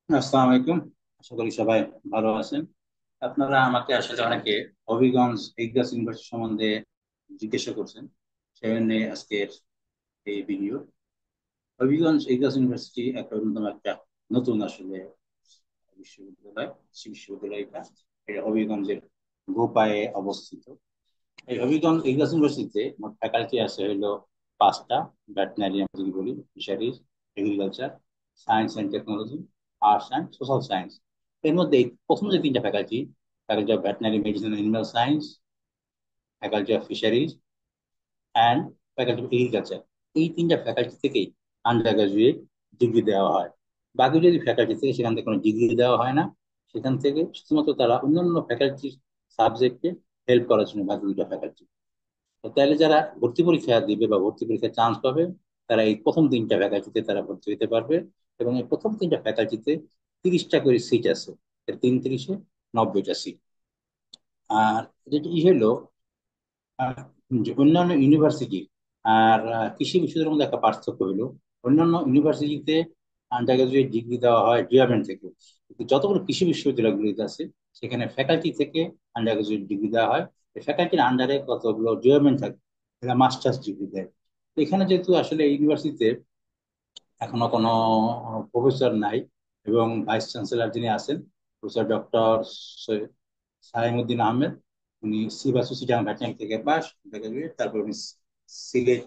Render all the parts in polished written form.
আসসালামু আলাইকুম। আশা করি সবাই ভালো আছেন। আপনারা আমাকে আসলে অনেকে হবিগঞ্জ এগ্রিকালচার ইউনিভার্সিটি সম্বন্ধে জিজ্ঞাসা করছেন, সেই জন্য আজকের এই ভিডিও। হবিগঞ্জ এগ্রিকালচার ইউনিভার্সিটি একটা অন্যতম একটা নতুন আসলে বিশ্ববিদ্যালয়। বিশ্ববিদ্যালয়টা এটা হবিগঞ্জের গোপায়ে অবস্থিত। এই হবিগঞ্জ এগ্রিকালচার ইউনিভার্সিটিতে মোট ফ্যাকাল্টি আছে হলো পাঁচটা। ভেটেনারি আমরা যদি বলি, fisheries, agriculture, science and technology, arts and social science. এর মধ্যে এই প্রথম যে তিনটা faculty, faculty of veterinary medicine animal science, faculty of fisheries and faculty of agriculture, এই তিনটা ফ্যাকাল্টি থেকেই আন্ডার গ্রাজুয়েট ডিগ্রি দেওয়া হয়। বাকি যদি ফ্যাকাল্টি থেকে সেখান থেকে কোনো ডিগ্রি দেওয়া হয় না, সেখান থেকে শুধুমাত্র তারা অন্যান্য ফ্যাকাল্টির সাবজেক্টে হেল্প করার জন্য বাকি দুইটা ফ্যাকাল্টি। তো তাহলে যারা ভর্তি পরীক্ষা দিবে বা ভর্তি পরীক্ষায় চান্স পাবে, তারা এই প্রথম তিনটা ফ্যাকাল্টিতে তারা ভর্তি হতে পারবে। এবং এই প্রথম তিনটা ফ্যাকাল্টিতে 30টা করে সিট আছে। এর 33-এ 90টা সিট। আর যেটি হলো আহ, যে অন্যান্য ইউনিভার্সিটি আর কৃষি বিশ্ববিদ্যালয়ের মধ্যে একটা পার্থক্য হলো, অন্যান্য ইউনিভার্সিটিতে আন্ডার গ্রাজুয়েট ডিগ্রি দেওয়া হয় ডিপার্টমেন্ট থেকে, কিন্তু যতগুলো কৃষি বিশ্ববিদ্যালয়গুলিতে আছে সেখানে ফ্যাকাল্টি থেকে আন্ডার গ্রাজুয়েট ডিগ্রি দেওয়া হয়। ফ্যাকাল্টির আন্ডারে কতগুলো ডিপার্টমেন্ট থাকে, এরা মাস্টার্স ডিগ্রি দেয়। তো এখানে যেহেতু আসলে ইউনিভার্সিটিতে এখনো কোনো প্রফেসর নাই, এবং ভাইস চ্যান্সেলর যিনি আছেন প্রফেসর ডক্টর সাইমুদ্দিন আহমেদ, উনি সিভাসু চিটাগাং ভেটেরিনারি থেকে পাস, তারপর উনি সিলেট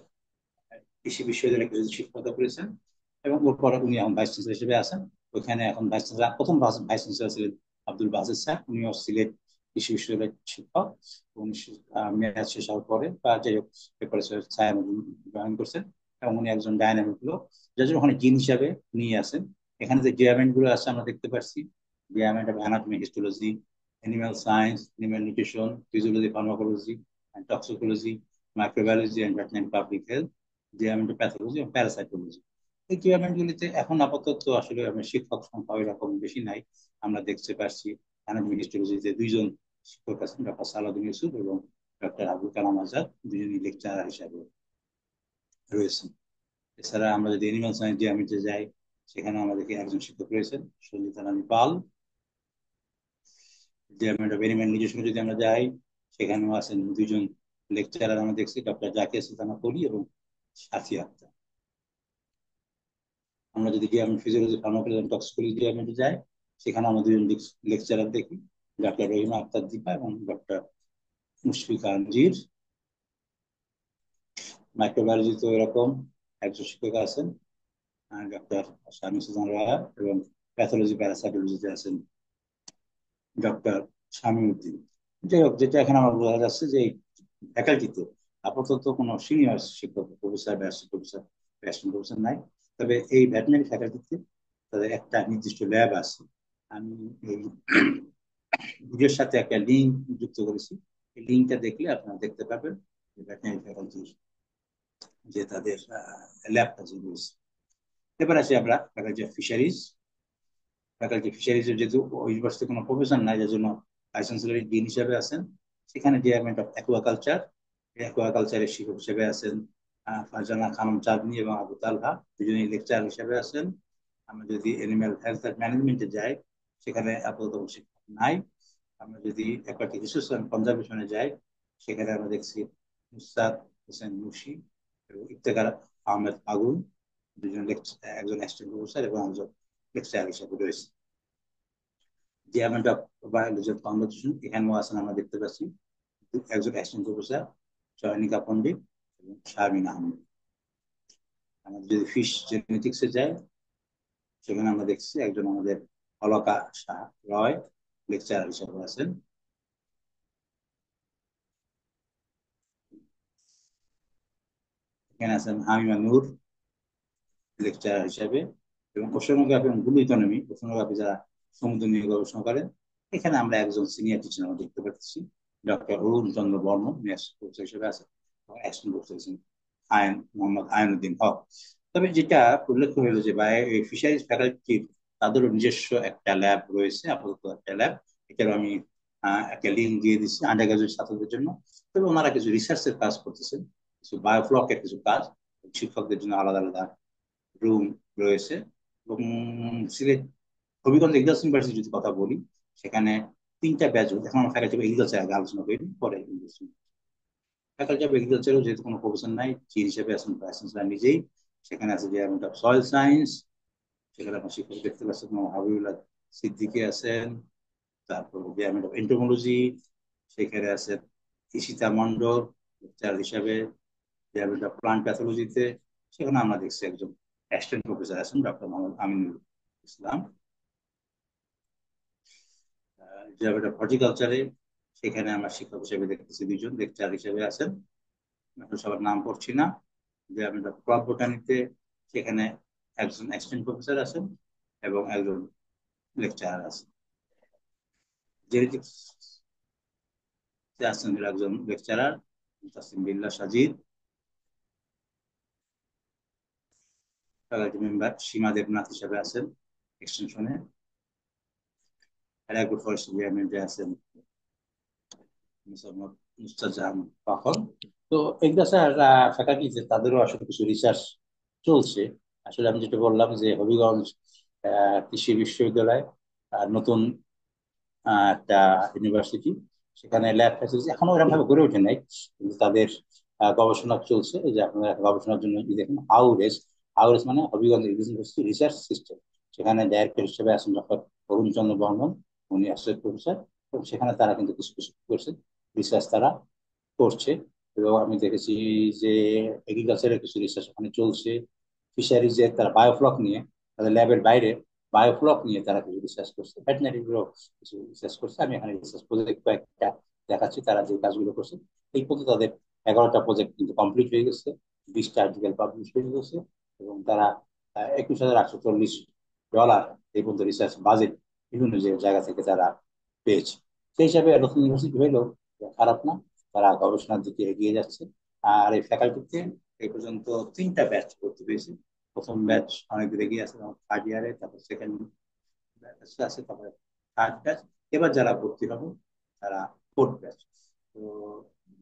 কৃষি বিশ্ববিদ্যালয়ে কিছু শিক্ষকতা করেছেন, এবং ওর পরে উনি এখন ভাইস চ্যান্সেলর হিসেবে আছেন। ওইখানে এখন ভাইস চ্যান্সেলর, প্রথম ভাইস চ্যান্সেলর ছিলেন আব্দুল বাসির স্যার, উনিও সিলেট কৃষি বিশ্ববিদ্যালয়ের শিক্ষক। উনি মেয়াদ শেষ হওয়ার পরে বা যাই হোক এরপরে ছায়ানবী জয়েন করছেন, এবং উনি একজন ডায়নামিক লোক, যার জন্য ওখানে জিন হিসাবে নিয়ে আসেন। এখানে যে ডিপার্টমেন্ট গুলো আছে আমরা দেখতে পাচ্ছি, department of anatomy, histology, animal science, animal nutrition, physiology, pharmacology and toxicology, microbiology and veterinary public health, department pathology এবং প্যারাসাইটোলজি। এই ডিপার্টমেন্ট গুলিতে এখন আপাতত আসলে আমার শিক্ষক সংখ্যা ওই রকম বেশি নাই। আমরা দেখতে পাচ্ছি অ্যানাটমি হিস্টোলজিতে দুইজন শিক্ষক আছেন, ডক্টর সালাউদ্দিন ইউসুফ এবং ডক্টর আবুল কালাম আজাদ, দুজনই লেকচারার হিসাবে রয়েছেন। এছাড়া আমরা যদি এনিম্যাল সায়েন্স ডিপার্টমেন্টে যাই, সেখানে আমাদেরকে একজন শিক্ষক রয়েছেন সঞ্জিতা রানী পাল। ডিপার্টমেন্ট অফ এনিম্যাল নিউট্রিশনে যদি আমরা যাই, সেখানেও আছেন দুইজন লেকচারার, আমরা দেখছি ডক্টর জাকিয়া সুলতানা কলি এবং সাথী আক্তার। আমরা যদি ফিজিওলজি, ফার্মাকোলজি এবং টক্সিকোলজি ডিপার্টমেন্টে যাই, সেখানে আমরা দুজন লেকচারার দেখি, ডক্টর রহিমা আক্তার দীপা এবং ডক্টর মুশফিক আলমগীর। মাইক্রোবায়োলজিতে এরকম একজন শিক্ষক আছেন, ডক্টর শামী সুজান রায়, এবং প্যাথোলজি প্যারাসাইটোলজিতে আছেন ডক্টর শামীম উদ্দিন। যাই হোক, যেটা এখানে আমার বোঝা যাচ্ছে যে ফ্যাকাল্টিতে আপাতত কোনো সিনিয়র শিক্ষক, প্রফেসর বা প্রফেসর, প্রফেসর নাই। তবে এই ভেটেরিনারি ফ্যাকাল্টিতে তাদের একটা নির্দিষ্ট ল্যাব আছে। আমি এই ভিডিওর সাথে একটা লিঙ্ক যুক্ত করেছি, এই লিঙ্কটা দেখলে আপনারা দেখতে পাবেন যে ভেটেরিনারি ফ্যাকাল্টির যে তাদের ল্যাবটা যে রয়েছে। এবার আসি আমরা ফ্যাকাল্টি অফ ফিশারিজ। ফ্যাকাল্টি ফিশারিজের যেহেতু ইউনিভার্সিটি কোনো প্রফেসর নাই, যার জন্য ভাইস চ্যান্সেলর ডিন হিসেবে আছেন। সেখানে ডিপার্টমেন্ট অফ অ্যাকুয়াকালচার, অ্যাকুয়াকালচারের শিক্ষক হিসেবে আছেন ফারজানা খানম চাঁদনী এবং আবু তালহা, দুজনেই লেকচার হিসেবে আছেন। আমরা যদি এনিম্যাল হেলথ অ্যান্ড ম্যানেজমেন্টে যাই, সেখানে আপাতত শিক্ষক নাই। আমরা যদি অ্যাকোয়াটিক রিসোর্স অ্যান্ড কনজারভেশনে যাই, সেখানে আমরা দেখছি মুস্তাদ হোসেন মুশি এবং ইফতেখার আহমেদ আগুন, দুজন একজন অ্যাসিস্ট্যান্ট প্রফেসর এবং একজন লেকচার হিসেবে রয়েছে। Department of biology of conservation, এখানেও আছেন আমরা দেখতে পাচ্ছি একজন অ্যাসিস্ট্যান্ট প্রফেসর চয়নিকা পণ্ডিত এবং শারমিন আহমেদ। আমরা যদি ফিশ জেনেটিক্সে যাই, সেখানে আমরা দেখছি একজন আমাদের অলকা শাহ রয় লেকচার হিসেবে আছেন। এখানে আছেন হামিমা নূর লেকচার হিসেবে। এবং ওশানোগ্রাফি এবং ব্লু ইকোনমি, ওশানোগ্রাফি যারা সমুদ্র নিয়ে গবেষণা করেন, এখানে আমরা একজন সিনিয়র টিচার আমরা দেখতে পাচ্ছি, ডক্টর অরুণ চন্দ্র বর্মন প্রফেসর হিসেবে আছেন, অ্যাসিস্ট্যান্ট প্রফেসর আয়ন মোহাম্মদ আয়নুদ্দিন হক। তবে যেটা উল্লেখ হলো যে ফিশারিজ ফ্যাকাল্টির তাদেরও নিজস্ব একটা ল্যাব রয়েছে, আপাতত একটা ল্যাব। এটারও আমি একটা লিঙ্ক দিয়ে দিচ্ছি আন্ডার গ্রাজুয়েট ছাত্রদের জন্য। তবে ওনারা কিছু রিসার্চের কাজ করতেছেন, কিছু বায়োফ্লকের কিছু কাজ, শিক্ষকদের জন্য আলাদা আলাদা রুম রয়েছে। এবং সিলেট হবিগঞ্জ এগ্রিকালচার ইউনিভার্সিটি যদি কথা বলি, সেখানে তিনটা ব্যাচ, এখন আমরা ফ্যাকাল্টি অফ এগ্রিকালচার আগে আলোচনা করি, পরে ফ্যাকাল্টি অফ এগ্রিকালচারও যেহেতু কোনো প্রফেশন নাই, চিফ হিসেবে আছেন ভাইস চ্যান্সেলর নিজেই। সেখানে আছে ডিপার্টমেন্ট অফ সয়েল সায়েন্স, সেখানে আপনার শিক্ষক দেখতে পাচ্ছেন হাবিবুল্লাহ সিদ্দিকী আছেন। তারপর ডিপার্টমেন্ট অফ এন্টোমোলজি, সেখানে আছেন ঈশিতা মন্ডল লেকচারার হিসাবে। ডিপার্টমেন্ট অফ প্লান্ট প্যাথোলজিতে সেখানে আমরা দেখছি একজন অ্যাসিস্ট্যান্ট প্রফেসর আছেন, doctor Mohammad Aminul Islam. Department of হর্টিকালচারে সেখানে আমরা শিক্ষক হিসেবে দেখতেছি দুইজন, লেকচারার হিসেবে আছেন, এখন সবার নাম পড়ছি না। ডিপার্টমেন্ট অফ ক্রপ বোটানিতে সেখানে একজন অ্যাসিস্ট্যান্ট প্রফেসর আছেন এবং একজন লেকচারার আছেন। জেনেটিক্স আছেন একজন লেকচারার তাসিম বিল্লাহ সাজিদ, ফ্যাকাল্টি মেম্বার সীমা দেবনাথ হিসেবে আছেন এক্সটেনশনে, এলাইকুড ফরেস্ট ডিপার্টমেন্টে আছেন মোসাম্মদ মুস্তাজাম পাখল। তো এগুলো স্যার ফ্যাকাল্টিতে তাদেরও আসলে কিছু রিসার্চ চলছে। আসলে আমি যেটা বললাম যে হবিগঞ্জ কৃষি বিশ্ববিদ্যালয় নতুন একটা ইউনিভার্সিটি, সেখানে ল্যাব ফ্যাসিলিটি এখনো এরকম ভাবে গড়ে ওঠে নাই, কিন্তু তাদের গবেষণা চলছে। এই যে আপনারা গবেষণার জন্য এই দেখুন আউরেস, আউরেস মানে হবিগঞ্জ ইউনিভার্সিটি রিসার্চ সিস্টেম, সেখানে ডাইরেক্টর হিসেবে আছেন ডক্টর অরুণ চন্দ্র বর্মন, উনি অ্যাসোসিয়েট প্রফেসর। এবং সেখানে তারা কিন্তু কিছু কিছু করছে, রিসার্চ তারা করছে। এবং আমি দেখেছি যে এগ্রিকালচারের কিছু রিসার্চ ওখানে চলছে। ফিশারিজের তারা বায়োফ্লক নিয়ে, তাদের ল্যাবের বাইরে বায়োফ্লক নিয়ে তারা কিছু রিসার্চ করছে, ভেটেনারি কিছু রিসার্চ করছে। আমি এখানে রিসার্চ প্রজেক্ট কয়েকটা দেখাচ্ছি তারা যে কাজগুলো করছে। এই পর্যন্ত তাদের 11টা প্রজেক্ট কিন্তু কমপ্লিট হয়ে গেছে, 20টা আর্টিকেল পাবলিশ হয়ে গেছে, এবং তারা $21,840 এই পর্যন্ত রিসার্চ বাজেট বিভিন্ন যে জায়গা থেকে তারা পেয়েছে। সেই হিসাবে নতুন ইউনিভার্সিটি হইলেও খারাপ না, তারা গবেষণার দিকে এগিয়ে যাচ্ছে। আর এই ফ্যাকাল্টিতে এই পর্যন্ত 3টা ব্যাচ করতে পেরেছি। প্রথম ব্যাচ অনেক দূর এগিয়ে আছে, থার্ড ইয়ারে, তারপর সেকেন্ড ব্যাচ আছে, তারপরে থার্ড ব্যাচ। এবার যারা ভর্তি হবে তারা ফোর্থ ব্যাচ। তো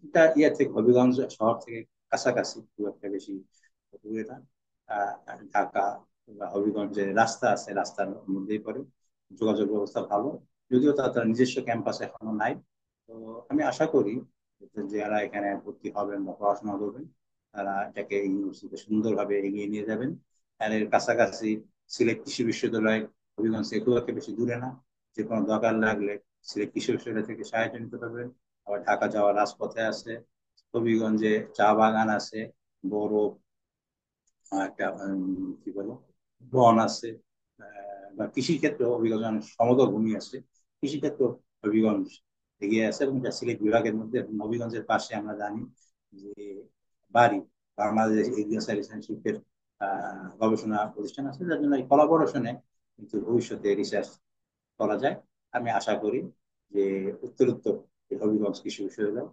এটা ইয়ে থেকে হবিগঞ্জ শহর থেকে কাছাকাছি, খুব একটা বেশি দূরে না। ঢাকা বা হবিগঞ্জে রাস্তা আছে, রাস্তার মধ্যেই পড়ে, যোগাযোগ ব্যবস্থা ভালো, যদিও তার নিজস্ব ক্যাম্পাস এখনো নাই। তো আমি আশা করি যে যারা এখানে ভর্তি হবেন বা পড়াশোনা করবেন, তারা এটাকে ইউনিভার্সিটিতে সুন্দরভাবে এগিয়ে নিয়ে যাবেন। আর এর কাছাকাছি সিলেট কৃষি বিশ্ববিদ্যালয় হবিগঞ্জ থেকে খুব একটা বেশি দূরে না, যে কোনো দরকার লাগলে সিলেট কৃষি বিশ্ববিদ্যালয় থেকে সাহায্য নিতে পারবেন। আবার ঢাকা যাওয়ার রাজপথে আছে, হবিগঞ্জে চা বাগান আছে, বড় একটা কি বলো বন আছে, বা কৃষি ক্ষেত্রে হবিগঞ্জ অনেক সমতল ভূমি আছে, কৃষি ক্ষেত্রে হবিগঞ্জ এগিয়ে আছে। এবং যা সিলেট বিভাগের মধ্যে, হবিগঞ্জের পাশে আমরা জানি যে বাড়ি বাংলাদেশ এগ্রিকালচার রিসার্চের গবেষণা প্রতিষ্ঠান আছে, যার জন্য এই কলাবোরেশনে কিন্তু ভবিষ্যতে রিসার্চ করা যায়। আমি আশা করি যে উত্তরোত্তর এই হবিগঞ্জ কৃষি বিশ্ববিদ্যালয়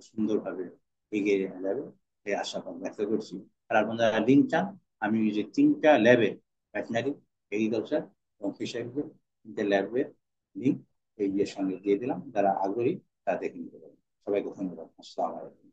সুন্দরভাবে এগিয়ে যাবে, এই আশা ব্যক্ত করছি। আর আপনারা লিঙ্ক চান, আমি যে 3টা ল্যাবে, ভেটেনারি, এগ্রিকালচার এবং ফিশারিজের 3টে ল্যাবের লিঙ্ক এই সঙ্গে দিয়ে দিলাম, যারা আগ্রহী তারা দেখে নিতে পারেন। সবাইকে ধন্যবাদ। আসসালামু আলাইকুম।